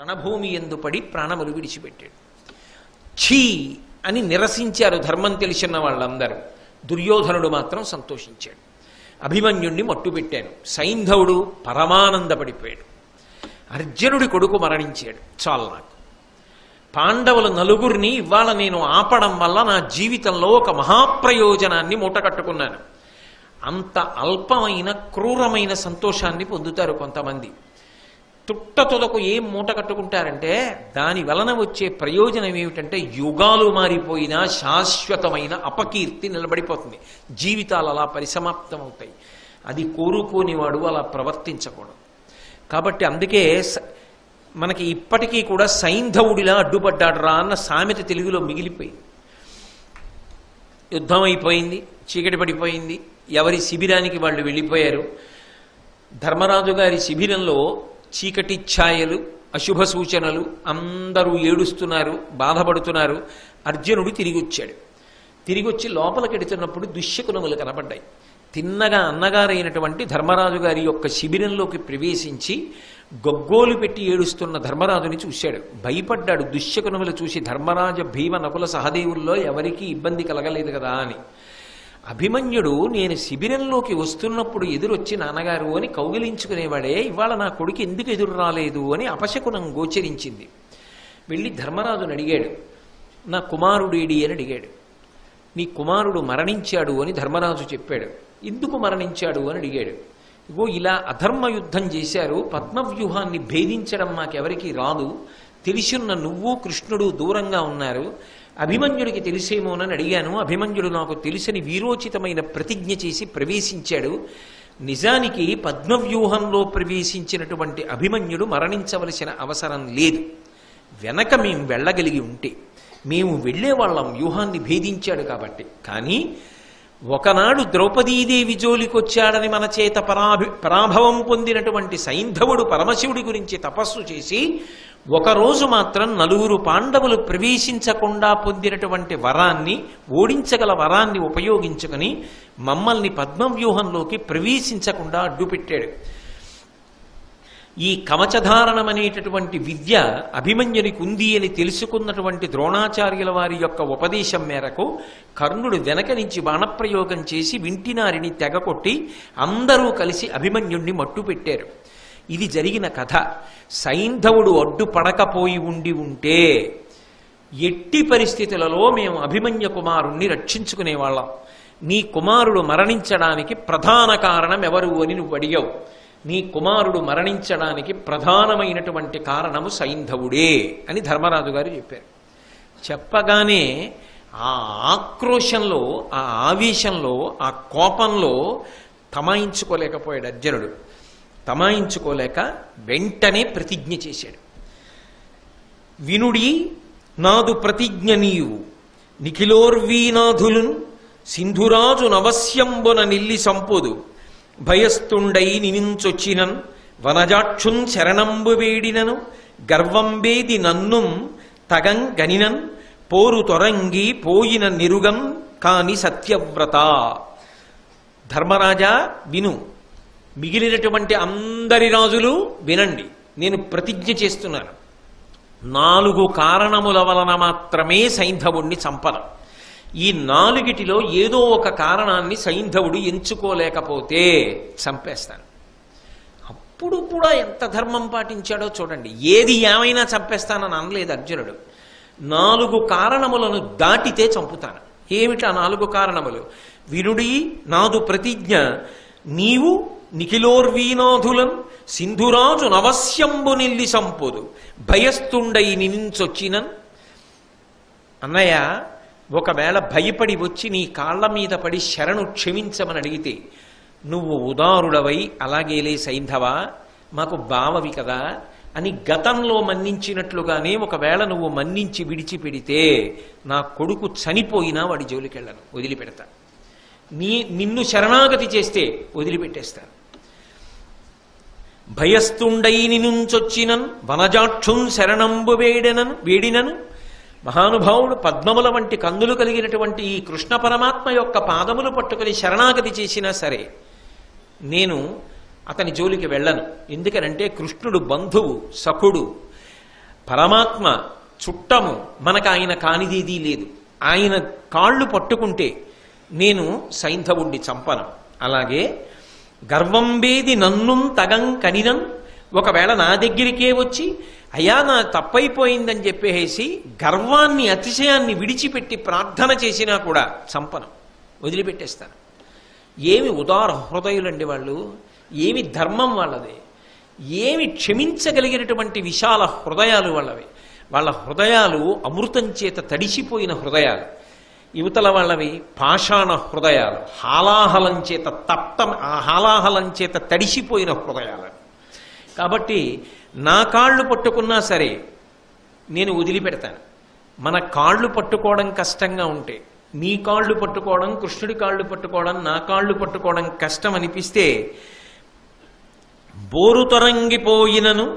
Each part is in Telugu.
రణభూమి యందు పడి ప్రాణములు విడిచిపెట్టాడు. ఛీ అని నిరసించారు ధర్మం తెలిసిన వాళ్ళందరూ. దుర్యోధనుడు మాత్రం సంతోషించాడు. అభిమన్యుణ్ణి మట్టుపెట్టాను. సైంధవుడు పరమానందపడిపోయాడు. అర్జునుడి కొడుకు మరణించాడు. చాలు నాకు. పాండవుల నలుగురిని ఇవాళ నేను ఆపడం వల్ల నా జీవితంలో ఒక మహాప్రయోజనాన్ని మూటకట్టుకున్నాను. అంత అల్పమైన క్రూరమైన సంతోషాన్ని పొందుతారు కొంతమంది. తుట్టతుదకు ఏం మూట కట్టుకుంటారంటే దాని వలన వచ్చే ప్రయోజనం ఏమిటంటే యుగాలు మారిపోయినా శాశ్వతమైన అపకీర్తి నిలబడిపోతుంది. జీవితాలు అలా పరిసమాప్తం అవుతాయి. అది కోరుకోనివాడు అలా ప్రవర్తించకూడదు. కాబట్టి అందుకే మనకి ఇప్పటికీ కూడా సైంధవుడిలా అడ్డుపడ్డాడు రా అన్న సామెత తెలుగులో మిగిలిపోయింది. యుద్ధం అయిపోయింది, చీకటి పడిపోయింది, ఎవరి శిబిరానికి వాళ్ళు వెళ్ళిపోయారు. ధర్మరాజు గారి శిబిరంలో చీకటి ఛాయలు, అశుభ సూచనలు, అందరూ ఏడుస్తున్నారు, బాధపడుతున్నారు. అర్జునుడు తిరిగి వచ్చాడు. తిరిగి వచ్చి లోపలికెడుతున్నప్పుడు దుశ్శకునములు కనబడ్డాయి. తిన్నగా అన్నగారైనటువంటి ధర్మరాజు గారి యొక్క శిబిరంలోకి ప్రవేశించి గొగ్గోలు పెట్టి ఏడుస్తున్న ధర్మరాజుని చూశాడు. భయపడ్డాడు. దుశ్శకునములు చూసి ధర్మరాజ భీమ నకుల సహదేవుల్లో ఎవరికీ ఇబ్బంది కలగలేదు కదా అని. అభిమన్యుడు నేను శిబిరంలోకి వస్తున్నప్పుడు ఎదురొచ్చి నాన్నగారు అని కౌగిలించుకునేవాడే, ఇవాళ నా కొడుకు ఎందుకు ఎదురు రాలేదు అని అపశకునం గోచరించింది. వెళ్ళి ధర్మరాజుని అడిగాడు, నా కుమారుడేడి అని అడిగాడు. నీ కుమారుడు మరణించాడు అని ధర్మరాజు చెప్పాడు. ఎందుకు మరణించాడు అని అడిగాడు. ఇగో ఇలా అధర్మ యుద్ధం చేశారు, పద్మవ్యూహాన్ని భేదించడం మాకెవరికి రాదు, తెలిసున్న నువ్వు కృష్ణుడు దూరంగా ఉన్నారు, అభిమన్యుడికి తెలిసేమోనని అడిగాను. అభిమన్యుడు నాకు తెలిసిన వీరోచితమైన ప్రతిజ్ఞ చేసి ప్రవేశించాడు. నిజానికి పద్మవ్యూహంలో ప్రవేశించినటువంటి అభిమన్యుడు మరణించవలసిన అవసరం లేదు. వెనక మేము వెళ్ళగలిగి ఉంటే మేము వెళ్ళేవాళ్ళం, వ్యూహాన్ని భేదించాడు కాబట్టి. కానీ ఒకనాడు ద్రౌపదీదేవి జోలికొచ్చాడని మన చేత పరాభవం పొందినటువంటి సైంధవుడు పరమశివుడి గురించి తపస్సు చేసి ఒకరోజు మాత్రం నలుగురు పాండవులు ప్రవేశించకుండా పొందినటువంటి వరాన్ని, ఓడించగల వరాన్ని ఉపయోగించుకొని మమ్మల్ని పద్మవ్యూహంలోకి ప్రవేశించకుండా అడ్డుపెట్టాడు. ఈ కవచధారణం అనేటటువంటి విద్య అభిమన్యునికి ఉంది అని తెలుసుకున్నటువంటి ద్రోణాచార్యుల వారి యొక్క ఉపదేశం మేరకు కర్ణుడు వెనక నుంచి బాణప్రయోగం చేసి వింటినారిని తెగకొట్టి అందరూ కలిసి అభిమన్యుణ్ణి మట్టుపెట్టారు. ఇది జరిగిన కథ. సైంధవుడు అడ్డుపడకపోయి ఉంటే ఎట్టి పరిస్థితులలో మేము అభిమన్య కుమారుణ్ణి రక్షించుకునేవాళ్ళం. నీ కుమారుడు మరణించడానికి ప్రధాన కారణం ఎవరు అని నువ్వు అడిగావు. నీ కుమారుడు మరణించడానికి ప్రధానమైనటువంటి కారణము సైంధవుడే అని ధర్మరాజు గారు చెప్పారు. చెప్పగానే ఆ ఆక్రోశంలో, ఆ ఆవేశంలో, ఆ కోపంలో తమాయించుకోలేకపోయాడు అర్జునుడు. తమాయించుకోలేక వెంటనే ప్రతిజ్ఞ చేశాడు. వినుడి నాదు ప్రతిజ్ఞ నీవు, నిఖిలోర్వీనాథులున్ సింధురాజు నవస్యంబున నిల్లి సంపొదు, భయస్తుండై నినించొచ్చినన్ వనజాక్షున్ శరణంబు వేడినను, గర్వంబేది నన్నుం తగంగనినన్ పోరు తొరంగి పోయిన నిరుగం కాని సత్యవ్రత. ధర్మరాజా విను, మిగిలినటువంటి అందరి రాజులు వినండి, నేను ప్రతిజ్ఞ చేస్తున్నాను. 4 కారణముల వలన మాత్రమే సైంధవుణ్ణి చంపను. ఈ 4టిలో ఏదో ఒక కారణాన్ని సైంధవుడు ఎంచుకోలేకపోతే చంపేస్తాను. అప్పుడు కూడా ఎంత ధర్మం పాటించాడో చూడండి. ఏది ఏమైనా చంపేస్తానని అనలేదు అర్జునుడు. 4 కారణములను దాటితే చంపుతాను. ఏమిటా 4 కారణములు? వినుడి నాదు ప్రతిజ్ఞ నీవు నిఖిలోర్వీనాథులం సింధురాజు నవస్యంబు నిల్లి సంపొదు, భయస్తుండై నినించొచ్చినన్. అన్నయ్య, ఒకవేళ భయపడి వచ్చి నీ కాళ్ల మీద పడి శరణు క్షమించమని అడిగితే నువ్వు ఉదారుడవై అలాగేలే సైంధవ మాకు బావవి కదా అని గతంలో మన్నించినట్లుగానే ఒకవేళ నువ్వు మన్నించి విడిచిపెడితే నా కొడుకు చనిపోయినా వాడి జోలికెళ్ళను, వదిలిపెడతా. నిన్ను శరణాగతి చేస్తే వదిలిపెట్టేస్తాను. భయస్తుండై నినుంచొచ్చినన్ వనజాక్షున్ శరణంబు వేడినను. మహానుభావుడు పద్మముల వంటి కన్నులు కలిగినటువంటి ఈ కృష్ణ పరమాత్మ యొక్క పాదములు పట్టుకుని శరణాగతి చేసినా సరే నేను అతని జోలికి వెళ్ళను. ఎందుకనంటే కృష్ణుడు బంధువు, సఖుడు, పరమాత్మ చుట్టము, మనకు ఆయన కానిదేదీ లేదు. ఆయన కాళ్ళు పట్టుకుంటే నేను సైంధవుణ్ణి చంపను. అలాగే గర్వం వేది నన్ను తగం కనినం, ఒకవేళ నా దగ్గరికే వచ్చి అయ్యా నా తప్పైపోయిందని చెప్పేసి గర్వాన్ని అతిశయాన్ని విడిచిపెట్టి ప్రార్థన చేసినా కూడా చంపను, వదిలిపెట్టేస్తాను. ఏమి ఉదార హృదయులండి వాళ్ళు, ఏమి ధర్మం వాళ్ళది, ఏమి క్షమించగలిగినటువంటి విశాల హృదయాలు వాళ్ళవి. వాళ్ళ హృదయాలు అమృతం చేత తడిసిపోయిన హృదయాలు. యువతల వాళ్ళవి పాషాణ హృదయాలు, హాలాహలం చేత హాలాహలం చేత తడిసిపోయిన హృదయాలు. కాబట్టి నా కాళ్ళు పట్టుకున్నా సరే నేను వదిలిపెడతాను. మన కాళ్ళు పట్టుకోవడం కష్టంగా ఉంటే, నీ కాళ్ళు పట్టుకోవడం, కృష్ణుడి కాళ్ళు పట్టుకోవడం, నా కాళ్ళు పట్టుకోవడం కష్టం అనిపిస్తే బోరు తొరంగిపోయినను,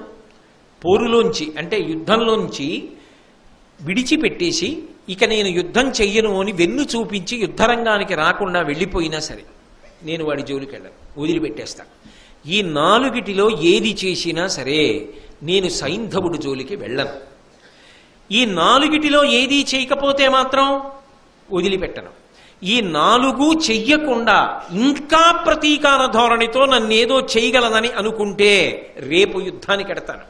పోరులోంచి అంటే యుద్ధంలోంచి విడిచిపెట్టేసి ఇక నేను యుద్ధం చెయ్యను అని వెన్ను చూపించి యుద్ధరంగానికి రాకుండా వెళ్ళిపోయినా సరే నేను వాడి జోలికి వెళ్ళను, వదిలిపెట్టేస్తాను. ఈ నాలుగిటిలో ఏది చేసినా సరే నేను సైంధవుడి జోలికి వెళ్ళను. ఈ నాలుగిటిలో ఏది చేయకపోతే మాత్రం వదిలిపెట్టను. ఈ నాలుగు చెయ్యకుండా ఇంకా ప్రతీకార ధోరణితో నన్నేదో చేయగలనని అనుకుంటే రేపు యుద్ధానికి ఎడతాను.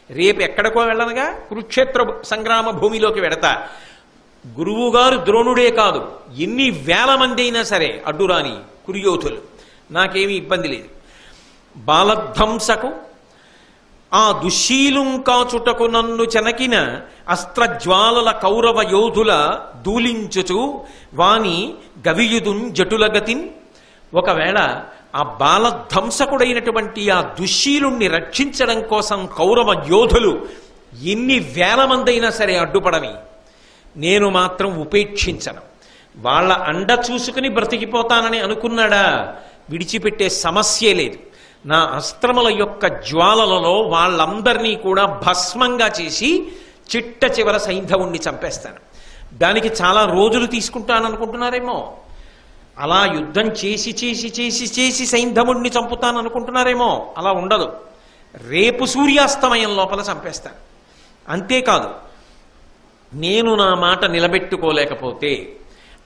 రేపు ఎక్కడికో వెళ్ళనుగా, కురుక్షేత్ర సంగ్రామ భూమిలోకి వెడతా. గురువుగారు ద్రోణుడే కాదు, ఎన్ని వేల మంది అయినా సరే అడ్డురాని కురుయోధులు, నాకేమీ ఇబ్బంది లేదు. బాలధ్వంసకు ఆ దుశ్శీలుం కాచుటకు నన్ను చెనకిన అస్త్రజ్వాలల కౌరవ యోధుల దూలించుచు వాని గవియుదున్ జటులగతిన్. ఒకవేళ ఆ బాలధ్వంసకుడైనటువంటి ఆ దుశ్శీలుణ్ణి రక్షించడం కోసం కౌరవ యోధులు ఎన్ని వేల మంది అయినా సరే అడ్డుపడని నేను మాత్రం ఉపేక్షించను. వాళ్ళ అండ చూసుకుని బ్రతికిపోతానని అనుకున్నాడా, విడిచిపెట్టే సమస్యే లేదు. నా అస్త్రముల యొక్క జ్వాలలలో వాళ్ళందరినీ కూడా భస్మంగా చేసి చిట్ట చివర సైంధవుణ్ణి చంపేస్తాను. దానికి చాలా రోజులు తీసుకుంటాననుకుంటున్నారేమో, అలా యుద్ధం చేసి చేసి చేసి చేసి సైంధవుణ్ణి చంపుతాననుకుంటున్నారేమో, అలా ఉండదు. రేపు సూర్యాస్తమయం లోపల చంపేస్తాను. అంతేకాదు, నేను నా మాట నిలబెట్టుకోలేకపోతే,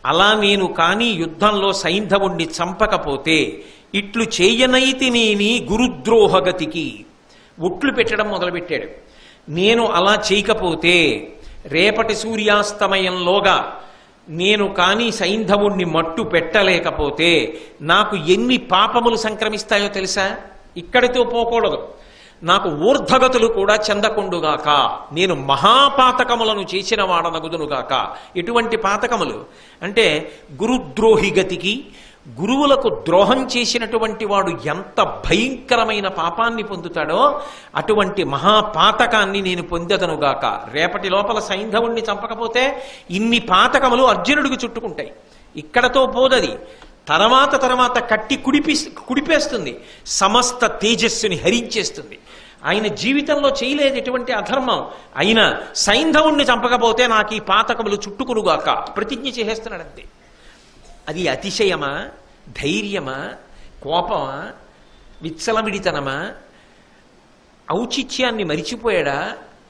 అలా నేను కానీ యుద్ధంలో సైంధవుణ్ణి చంపకపోతే ఇట్లు చేయనైతినేని గురుద్రోహగతికి ఒట్లు పెట్టడం మొదలుపెట్టాడు. నేను అలా చేయకపోతే రేపటి సూర్యాస్తమయంలోగా నేను కానీ సైంధవుణ్ణి మట్టు పెట్టలేకపోతే నాకు ఎన్ని పాపములు సంక్రమిస్తాయో తెలుసా? ఇక్కడితో పోకూడదు, నాకు ఊర్ధగతులు కూడా చెందకుండుగాక, నేను మహాపాతకములను చేసిన వాడనగుదునుగాక. ఎటువంటి పాతకములు అంటే గురుద్రోహి గతికి, గురువులకు ద్రోహం చేసినటువంటి వాడు ఎంత భయంకరమైన పాపాన్ని పొందుతాడో అటువంటి మహాపాతకాన్ని నేను పొందదనుగాక. రేపటి లోపల సైంధవుణ్ణి చంపకపోతే ఇన్ని పాతకములు అర్జునుడికి చుట్టుకుంటాయి. ఇక్కడతో పోదది, తర్వాత తర్వాత కట్టి కుడిపేస్తుంది, సమస్త తేజస్సుని హరించేస్తుంది. ఆయన జీవితంలో చేయలేదు ఎటువంటి అధర్మం, అయినా సైంధవుణ్ణి చంపకపోతే నాకు ఈ పాతకములు చుట్టుకునుగాక ప్రతిజ్ఞ చేసేస్తున్నాడంతే. అది అతిశయమా, ధైర్యమా, కోపమా, విచ్చలవిడితనమా, ఔచిత్యాన్ని మరిచిపోయాడా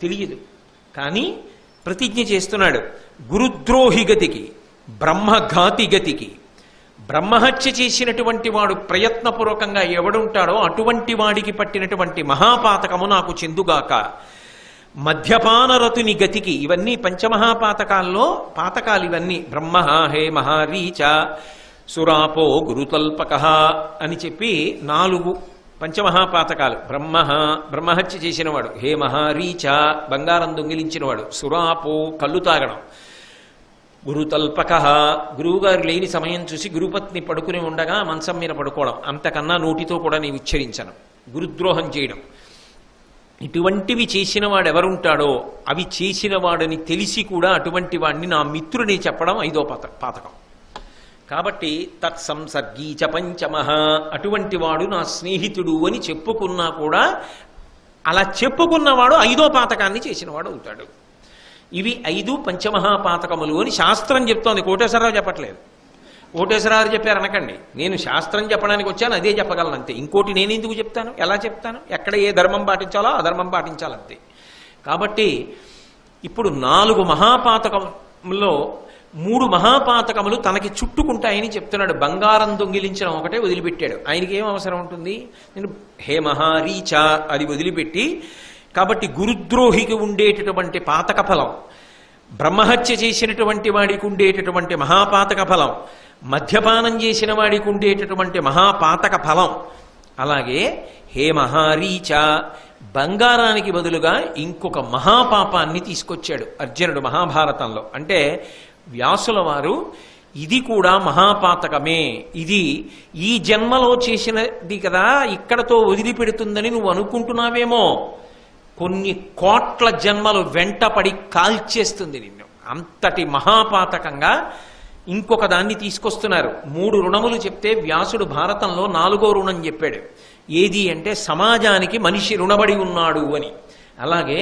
తెలియదు. కానీ ప్రతిజ్ఞ చేస్తున్నాడు. గురుద్రోహి గతికి, బ్రహ్మఘాతి గతికి, బ్రహ్మహత్య చేసినటువంటి వాడు ప్రయత్నపూర్వకంగా ఎవడుంటాడో అటువంటి వాడికి పట్టినటువంటి మహాపాతకము నాకు చెందుగాక. మద్యపానరతుని గతికి, ఇవన్నీ పంచమహాపాతకాల్లో పాతకాలు ఇవన్నీ. బ్రహ్మ హే మహారీచ సురాపో గురుతల్పక అని చెప్పి 4 పంచమహాపాతకాలు. బ్రహ్మహత్య చేసినవాడు, హే మహారీచ బంగారం దొంగిలించినవాడు, సురాపో కళ్ళు తాగడం, గురుతల్పక గురువుగారు లేని సమయం చూసి గురుపత్ని పడుకుని ఉండగా మంచం మీద పడుకోవడం, అంతకన్నా నోటితో కూడా నేను ఉచ్చరించను. గురుద్రోహం చేయడం, ఇటువంటివి చేసిన వాడు ఎవరుంటాడో అవి చేసిన వాడని తెలిసి కూడా అటువంటి వాడిని నా మిత్రుని చెప్పడం 5వ పాతకం. కాబట్టి తత్సంసర్గీచ పంచమః, అటువంటి వాడు నా స్నేహితుడు అని చెప్పుకున్నా కూడా అలా చెప్పుకున్నవాడు 5వ పాతకాన్ని చేసినవాడు అవుతాడు. ఇవి 5 పంచమహాపాతకములు అని శాస్త్రం చెప్తోంది, కోటేశ్వరరావు చెప్పట్లేదు. కోటేశ్వరరావు చెప్పారు అనకండి, నేను శాస్త్రం చెప్పడానికి వచ్చాను, అదే చెప్పగలను అంతే. ఇంకోటి నేను ఎందుకు చెప్తాను, ఎలా చెప్తాను, ఎక్కడ ఏ ధర్మం పాటించాలో ఆ ధర్మం పాటించాలంతే. కాబట్టి ఇప్పుడు 4 మహాపాతకములో 3 మహాపాతకములు తనకి చుట్టుకుంటాయని చెప్తున్నాడు. బంగారం దొంగిలించడం ఒకటే వదిలిపెట్టాడు. ఆయనకి ఏం అవసరం ఉంటుంది? నేను హే మహారీచ అది వదిలిపెట్టి, కాబట్టి గురుద్రోహికి ఉండేటటువంటి పాతక ఫలం, బ్రహ్మహత్య చేసినటువంటి వాడికి ఉండేటటువంటి మహాపాతక ఫలం, మద్యపానం చేసిన వాడికి ఉండేటటువంటి మహాపాతక ఫలం, అలాగే హే మహారీచ బంగారానికి బదులుగా ఇంకొక మహాపాపాన్ని తీసుకొచ్చాడు అర్జునుడు మహాభారతంలో. అంటే వ్యాసుల వారు ఇది కూడా మహాపాతకమే, ఇది ఈ జన్మలో చేసినది కదా ఇక్కడతో వదిలిపెడుతుందని నువ్వు అనుకుంటున్నావేమో, కొన్ని కోట్ల జన్మలు వెంటపడి కాల్చేస్తుంది నిన్ను. అంతటి మహాపాతకంగా ఇంకొక దాన్ని తీసుకొస్తున్నారు. 3 రుణములు చెప్తే వ్యాసుడు భారతంలో 4వ రుణం చెప్పాడు. ఏది అంటే సమాజానికి మనిషి రుణబడి ఉన్నాడు అని. అలాగే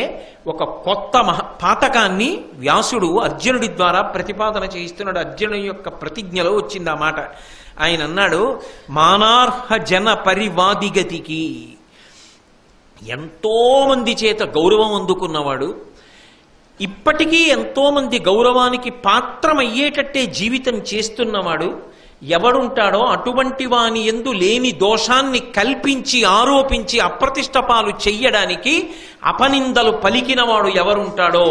ఒక కొత్త పాతకాన్ని వ్యాసుడు అర్జునుడి ద్వారా ప్రతిపాదన చేయిస్తున్నాడు. అర్జునుడి యొక్క ప్రతిజ్ఞలో వచ్చింది ఆ మాట. ఆయన అన్నాడు, మానార్హ జన పరివాదిగతికి, ఎంతో మంది చేత గౌరవం అందుకున్నవాడు, ఇప్పటికీ ఎంతో మంది గౌరవానికి పాత్రమయ్యేటట్టే జీవితం చేస్తున్నవాడు ఎవడుంటాడో అటువంటి వాని యందు లేని దోషాన్ని కల్పించి ఆరోపించి అప్రతిష్ట పాలు చెయ్యడానికి అపనిందలు పలికినవాడు ఎవరుంటాడో,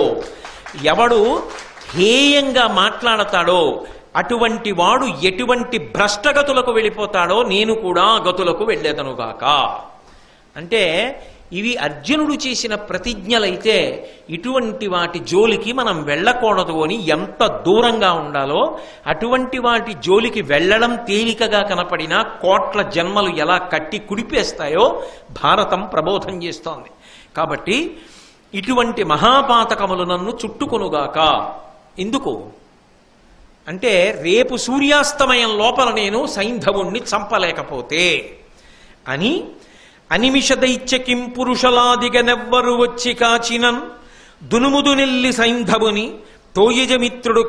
ఎవడు హేయంగా మాట్లాడతాడో అటువంటి వాడు ఎటువంటి భ్రష్టగతులకు వెళ్ళిపోతాడో నేను కూడా గతులకు వెళ్ళేదనుగాక. అంటే ఇవి అర్జునుడు చేసిన ప్రతిజ్ఞలైతే ఇటువంటి వాటి జోలికి మనం వెళ్ళకూడదు అని ఎంత దూరంగా ఉండాలో, అటువంటి వాటి జోలికి వెళ్ళడం తేలికగా కనపడినా కోట్ల జన్మలు ఎలా కట్టి కుడిపేస్తాయో భారతం ప్రబోధం చేస్తోంది. కాబట్టి ఇటువంటి మహాపాతకములు నన్ను చుట్టుకొనుగాక. ఎందుకు అంటే రేపు సూర్యాస్తమయం లోపల నేను సైంధవుణ్ణి చంపలేకపోతే అని అనిమిష దైత్యకిం పురుషలాదిగనెవ్వరు వచ్చి కాచినన్ దునుముదునెల్లి సైంధవుని తోయజమిత్రుడు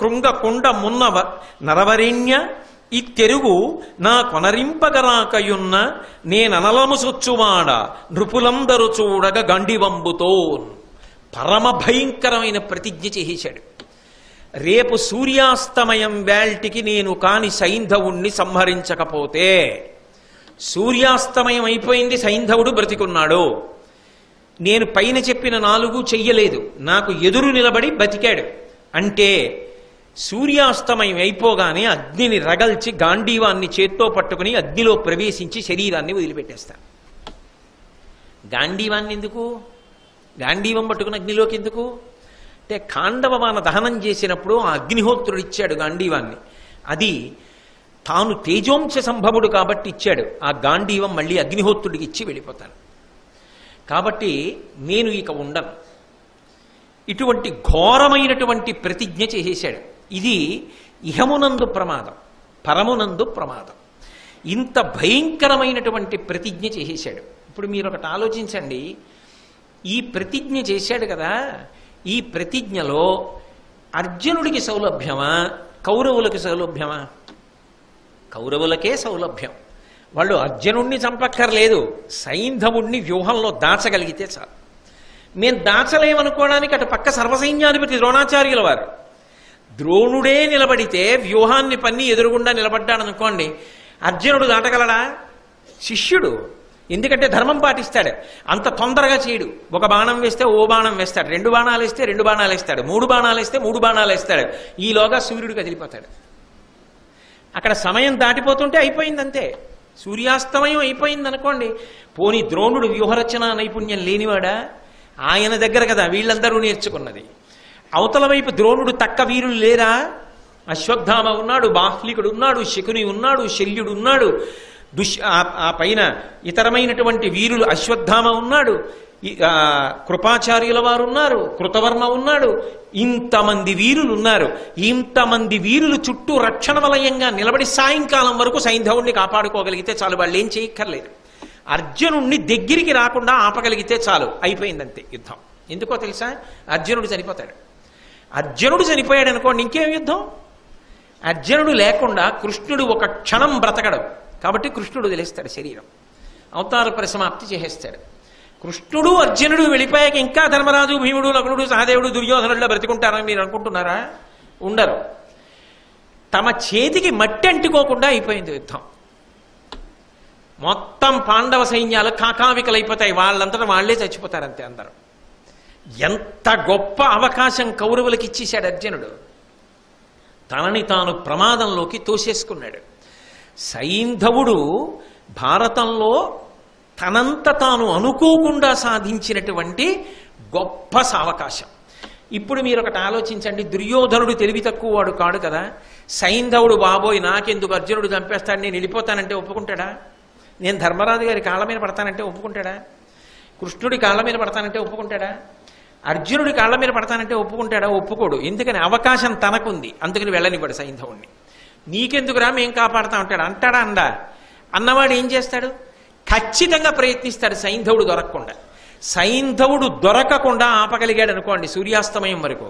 కృంగకుండ మున్నవ నరవరేణ్య ఇత్తెరుగు నా కొనరింపగరాకయున్న నేననలము సొచ్చువాడ నృపులందరు చూడగ గండివంబుతో. పరమ భయంకరమైన ప్రతిజ్ఞ చేశాడు. రేపు సూర్యాస్తమయం వేల్టికి నేను కాని సైంధవుణ్ణి సంహరించకపోతే, సూర్యాస్తమయం అయిపోయింది, సైంధవుడు బ్రతికున్నాడు, నేను పైన చెప్పిన 4 చెయ్యలేదు, నాకు ఎదురు నిలబడి బతికాడు అంటే సూర్యాస్తమయం అయిపోగానే అగ్నిని రగల్చి గాంధీవాన్ని చేత్తో పట్టుకుని అగ్నిలో ప్రవేశించి శరీరాన్ని వదిలిపెట్టేస్తాను. గాంధీవాన్ని ఎందుకు? గాంధీవం పట్టుకుని అగ్నిలోకి ఎందుకు అంటే ఖాండవవాన దహనం చేసినప్పుడు ఆ అగ్నిహోత్రుడు ఇచ్చాడు గాంధీవాన్ని. అది తాను తేజోంశ సంభవుడు కాబట్టి ఇచ్చాడు. ఆ గాంధీవం మళ్ళీ అగ్నిహోత్రుడికి ఇచ్చి వెళ్ళిపోతాను. కాబట్టి నేను ఇక ఉండను. ఇటువంటి ఘోరమైనటువంటి ప్రతిజ్ఞ చేసేశాడు. ఇది ఇహమునందు ప్రమాదం, పరమునందు ప్రమాదం. ఇంత భయంకరమైనటువంటి ప్రతిజ్ఞ చేసేశాడు. ఇప్పుడు మీరు ఒకటి ఆలోచించండి, ఈ ప్రతిజ్ఞ చేశాడు కదా, ఈ ప్రతిజ్ఞలో అర్జునుడికి సౌలభ్యమా కౌరవులకి సౌలభ్యమా? కౌరవులకే సౌలభ్యం. వాళ్ళు అర్జునుడిని చంపక్కర్లేదు, సైంధవుణ్ణి వ్యూహంలో దాచగలిగితే చాలు. మేము దాచలేమనుకోవడానికి అటు పక్క సర్వసైన్యాధిపతి ద్రోణాచార్యుల వారు, ద్రోణుడే నిలబడితే వ్యూహాన్ని పన్ని ఎదురుగుండా నిలబడ్డాడనుకోండి, అర్జునుడు దాటగలడా? శిష్యుడు. ఎందుకంటే ధర్మం పాటిస్తాడు, అంత తొందరగా చేయడు. ఒక బాణం వేస్తే ఓ బాణం వేస్తాడు, 2 బాణాలు వేస్తే 2 బాణాలు వేస్తాడు, 3 బాణాలు వేస్తే 3 బాణాలు వేస్తాడు. ఈలోగా సూర్యుడు కదిలిపోతాడు. అక్కడ సమయం దాటిపోతుంటే అయిపోయిందంతే. సూర్యాస్తమయం అయిపోయింది అనుకోండి, పోనీ ద్రోణుడు వ్యూహరచన నైపుణ్యం లేనివాడా? ఆయన దగ్గర కదా వీళ్ళందరూ నేర్చుకున్నది. అవతల వైపు ద్రోణుడు తక్క వీరులు లేరా? అశ్వత్థామ ఉన్నాడు, బాహ్లికుడు ఉన్నాడు, శకుని ఉన్నాడు, శల్యుడు ఉన్నాడు, ఆ పైన ఇతరమైనటువంటి వీరులు అశ్వత్థామ ఉన్నాడు, కృపాచార్యుల వారు ఉన్నారు, కృతవర్మ ఉన్నాడు. ఇంతమంది వీరులు ఉన్నారు. ఇంతమంది వీరులు చుట్టూ రక్షణ వలయంగా నిలబడి సాయంకాలం వరకు సైంధవుణ్ణి కాపాడుకోగలిగితే చాలు. వాళ్ళు ఏం చేయక్కర్లేదు. అర్జునుణ్ణి దగ్గరికి రాకుండా ఆపగలిగితే చాలు, అయిపోయిందంతే యుద్ధం. ఎందుకో తెలుసా? అర్జునుడు చనిపోతాడు. అర్జునుడు చనిపోయాడు అనుకోండి, ఇంకేం యుద్ధం? అర్జునుడు లేకుండా కృష్ణుడు ఒక క్షణం బ్రతకడు. కాబట్టి కృష్ణుడు వదిలేస్తాడు శరీరం. అవతార పరిసమాప్తి చేసేస్తాడు. కృష్ణుడు అర్జునుడు వెళ్ళిపోయాక ఇంకా ధర్మరాజు భీముడు నకులుడు సహదేవుడు దుర్యోధనుల్లో బ్రతికుంటారని మీరు అనుకుంటున్నారా? ఉండరు. తమ చేతికి మట్టి అంటుకోకుండా అయిపోయింది యుద్ధం. మొత్తం పాండవ సైన్యాలు కాకావికలైపోతాయి, వాళ్ళంతటా వాళ్లే చచ్చిపోతారు అంతే అందరూ. ఎంత గొప్ప అవకాశం కౌరవులకి ఇచ్చేశాడు అర్జునుడు. తనని తాను ప్రమాదంలోకి తోసేసుకున్నాడు. సైంధవుడు భారతంలో తనంత తాను అనుకోకుండా సాధించినటువంటి గొప్ప సావకాశం. ఇప్పుడు మీరు ఒకటి ఆలోచించండి, దుర్యోధనుడు తెలివి తక్కువ వాడు కాడు కదా. సైంధవుడు బాబోయ్ నాకెందుకు అర్జునుడు చంపేస్తాడు, నేను వెళ్ళిపోతానంటే ఒప్పుకుంటాడా? నేను ధర్మరాజు గారి కాళ్ళ మీద పడతానంటే ఒప్పుకుంటాడా? కృష్ణుడి కాళ్ళ మీద పడతానంటే ఒప్పుకుంటాడా? అర్జునుడి కాళ్ళ మీద పడతానంటే ఒప్పుకుంటాడా? ఒప్పుకోడు. ఎందుకని? అవకాశం తనకుంది, అందుకని వెళ్ళనివ్వడు సైంధవుణ్ణి. నీకెందుకురా మేం కాపాడుతా ఉంటాడు అంటాడా? అందా అన్నవాడు ఏం చేస్తాడు? ఖచ్చితంగా ప్రయత్నిస్తాడు సైంధవుడు దొరకకుండా. సైంధవుడు దొరకకుండా ఆపగలిగాడు అనుకోండి, సూర్యాస్తమయం వరకు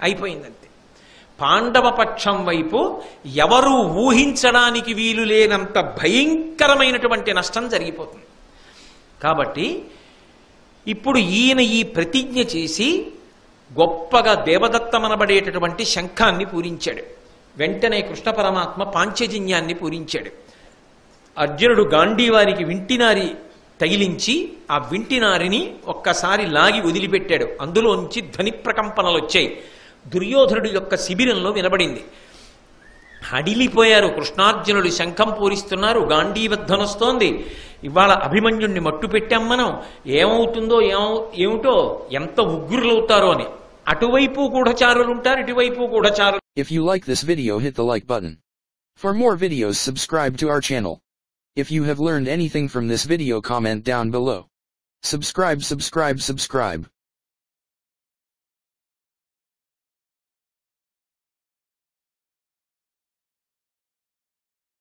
అయిపోయిందంతే. పాండవ పక్షం వైపు ఎవరూ ఊహించడానికి వీలు లేనంత భయంకరమైనటువంటి నష్టం జరిగిపోతుంది. కాబట్టి ఇప్పుడు ఈయన ఈ ప్రతిజ్ఞ చేసి గొప్పగా దేవదత్తమనబడేటటువంటి శంఖాన్ని పూరించాడు. వెంటనే కృష్ణ పరమాత్మ పాంచజన్యాన్ని పూరించాడు. అర్జునుడు గాంధీవారికి వింటినారి తగిలించి ఆ వింటినారిని ఒక్కసారి లాగి వదిలిపెట్టాడు. అందులోంచి ధ్వని ప్రకంపనలు వచ్చాయి. దుర్యోధనుడి యొక్క శిబిరంలో వినబడింది. హడిలిపోయారు. కృష్ణార్జునుడు శంఖం పూరిస్తున్నారు, గాంధీవధ్వనొస్తోంది. ఇవాళ అభిమన్యుణ్ణి మట్టు పెట్టాం మనం, ఏమవుతుందో ఏమిటో, ఎంత ఉగ్రులవుతారో అని. అటువైపు గూఢచారులు ఉంటారు, ఇటువైపు గూఢచారులు. If you like this video, hit the like button. For more videos, subscribe to our channel. If you have learned anything from this video, comment down below. Subscribe.